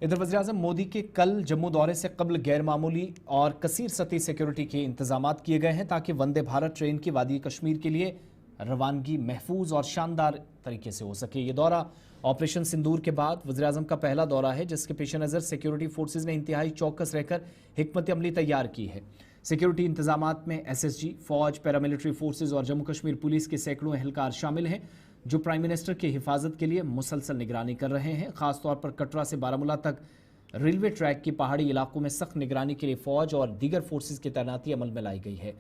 इधर वज़ीर-ए-आज़म मोदी के कल जम्मू दौरे से कबल गैर मामूली और कसीर सतही सिक्योरिटी के इंतजाम किए गए हैं ताकि वंदे भारत ट्रेन की वादी कश्मीर के लिए रवानगी महफूज और शानदार तरीके से हो सके। ये दौरा ऑपरेशन सिंदूर के बाद वज़ीर-ए-आज़म का पहला दौरा है, जिसके पेश नज़र सिक्योरिटी फोर्सेज ने इंतहाई चौकस रहकर हिकमत अमली तैयार की है। सिक्योरिटी इंतजामात में SSG, फौज, पैरामिलिट्री फोर्सेज और जम्मू कश्मीर पुलिस के सैकड़ों एहलकार शामिल हैं, जो प्राइम मिनिस्टर की हिफाजत के लिए मुसलसल निगरानी कर रहे हैं। खासतौर पर कटरा से बारामूला तक रेलवे ट्रैक के पहाड़ी इलाकों में सख्त निगरानी के लिए फौज और दीगर फोर्सेज की तैनाती अमल में लाई गई है।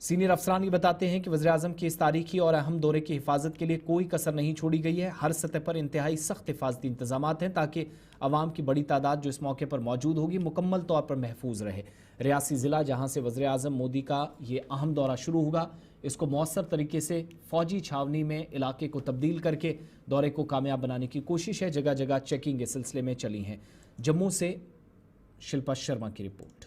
सीनियर अफसरान ये बताते हैं कि वज़ीर-ए-आज़म के इस तारीखी और अहम दौरे की हिफाजत के लिए कोई कसर नहीं छोड़ी गई है। हर सतह पर इंतहाई सख्त हिफाजती इंतजामात हैं ताकि अवाम की बड़ी तादाद जो इस मौके पर मौजूद होगी मुकम्मल तौर पर महफूज रहे। रियासी ज़िला जहाँ से वज़ीर-ए-आज़म मोदी का ये अहम दौरा शुरू होगा, इसको मौसर तरीके से फौजी छावनी में इलाके को तब्दील करके दौरे को कामयाब बनाने की कोशिश है। जगह जगह चेकिंग के सिलसिले में चली हैं। जम्मू से शिल्पा शर्मा की रिपोर्ट।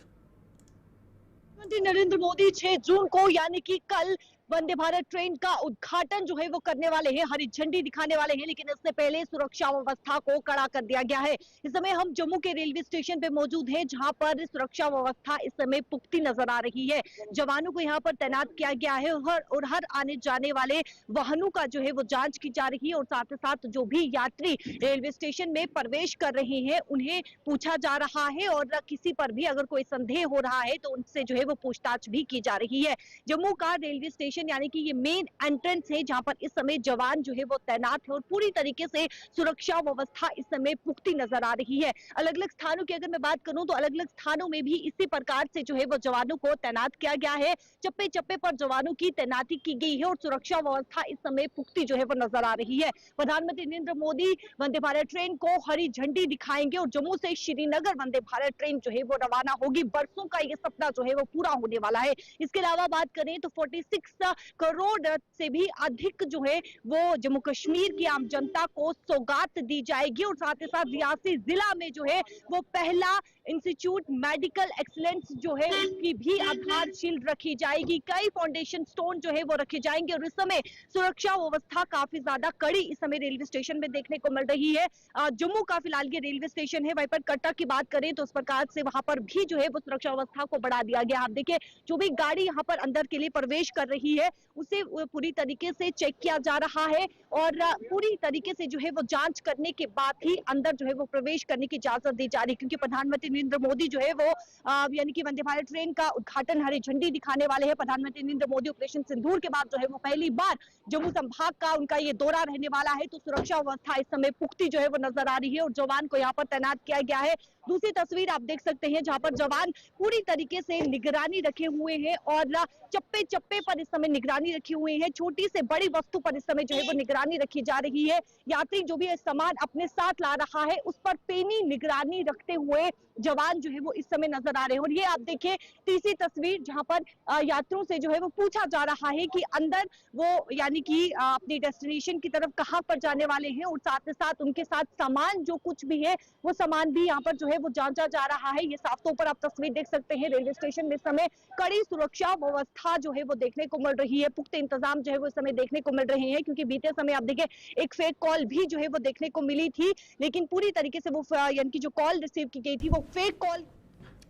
प्रधानमंत्री नरेंद्र मोदी 6 जून को यानी कि कल वंदे भारत ट्रेन का उद्घाटन जो है वो करने वाले हैं, हरी झंडी दिखाने वाले हैं। लेकिन इससे पहले सुरक्षा व्यवस्था को कड़ा कर दिया गया है। इस समय हम जम्मू के रेलवे स्टेशन पे मौजूद हैं, जहां पर सुरक्षा व्यवस्था इस समय पुख्ती नजर आ रही है। जवानों को यहां पर तैनात किया गया है और हर आने जाने वाले वाहनों का जो है वो जांच की जा रही है और साथ ही साथ जो भी यात्री रेलवे स्टेशन में प्रवेश कर रहे हैं उन्हें पूछा जा रहा है और किसी पर भी अगर कोई संदेह हो रहा है तो उनसे जो है वो पूछताछ भी की जा रही है। जम्मू का रेलवे स्टेशन यानी कि ये मेन एंट्रेंस है, जहां पर इस समय जवान जो है वो तैनात है और पूरी तरीके से सुरक्षा व्यवस्था इस समय पुख्ती नजर आ रही है। अलग अलग स्थानों की अगर मैं बात करूं तो अलग अलग स्थानों में भी इसी प्रकार से जो है वो जवानों को तैनात किया गया है। चप्पे चप्पे पर जवानों की तैनाती की गई है और सुरक्षा व्यवस्था इस समय पुख्ती जो है वो नजर आ रही है। प्रधानमंत्री नरेंद्र मोदी वंदे भारत ट्रेन को हरी झंडी दिखाएंगे और जम्मू से श्रीनगर वंदे भारत ट्रेन जो है वो रवाना होगी। बरसों का ये सपना जो है वो पूरा होने वाला है। इसके अलावा बात करें तो 46 करोड़ से भी अधिक जो है वो जम्मू कश्मीर की आम जनता को सौगात दी जाएगी और साथ ही साथ रियासी जिला में जो है वो पहला इंस्टीट्यूट मेडिकल एक्सीलेंस जो है उसकी भी आधारशिल रखी जाएगी। कई फाउंडेशन स्टोन जो है वो रखे जाएंगे और इस समय सुरक्षा व्यवस्था काफी ज्यादा कड़ी इस समय रेलवे स्टेशन में देखने को मिल रही है। जम्मू का फिलहाल ये रेलवे स्टेशन है, वहीं पर कटरा की बात करें तो उस प्रकार से वहां पर भी जो है वो सुरक्षा व्यवस्था को बढ़ा दिया गया। आप देखिए जो भी गाड़ी यहाँ पर अंदर के लिए प्रवेश कर रही है उसे पूरी तरीके से चेक किया जा रहा है और पूरी तरीके से जो है वो जांच करने के बाद ही अंदर जो है वो प्रवेश करने की इजाजत दी जा रही है, क्योंकि प्रधानमंत्री नरेंद्र मोदी जो है वो यानी कि वंदे भारत ट्रेन का उद्घाटन हरी झंडी दिखाने वाले हैं। प्रधानमंत्री नरेंद्र मोदी ऑपरेशन सिंदूर के बाद जो है वो पहली बार जम्मू संभाग का उनका ये दौरा रहने वाला है, तो सुरक्षा व्यवस्था इस समय पुख्ती जो है वो नजर आ रही है और जवान को यहाँ पर तैनात किया गया है। दूसरी तस्वीर आप देख सकते हैं जहां पर जवान पूरी तरीके से निगरानी रखे हुए हैं और चप्पे चप्पे पर इस समय निगरानी रखी हुई है। छोटी से बड़ी वस्तु पर इस समय जो है वो निगरानी रखी जा रही है। यात्री जो भी सामान अपने साथ ला रहा है उस पर पैनी निगरानी रखते हुए जवान जो है वो इस समय नजर आ रहे हैं। और ये आप देखिए तीसरी तस्वीर जहां पर यात्रियों से जो है वो पूछा जा रहा है कि अंदर वो यानी कि अपनी डेस्टिनेशन की तरफ कहां पर जाने वाले हैं और साथ ही साथ उनके साथ सामान जो कुछ भी है वो सामान भी यहाँ पर जो है वो जांचा जा रहा है। ये साफ तौर पर आप तस्वीर देख सकते हैं। रेलवे स्टेशन में इस समय कड़ी सुरक्षा व्यवस्था जो है वो देखने को मिल रही है। पुख्ते इंतजाम जो है वो इस समय देखने को मिल रहे हैं, क्योंकि बीते समय आप देखिए एक फेक कॉल भी जो है वो देखने को मिली थी, लेकिन पूरी तरीके से वो यानी कि जो कॉल रिसीव की गई थी वो फेक कॉल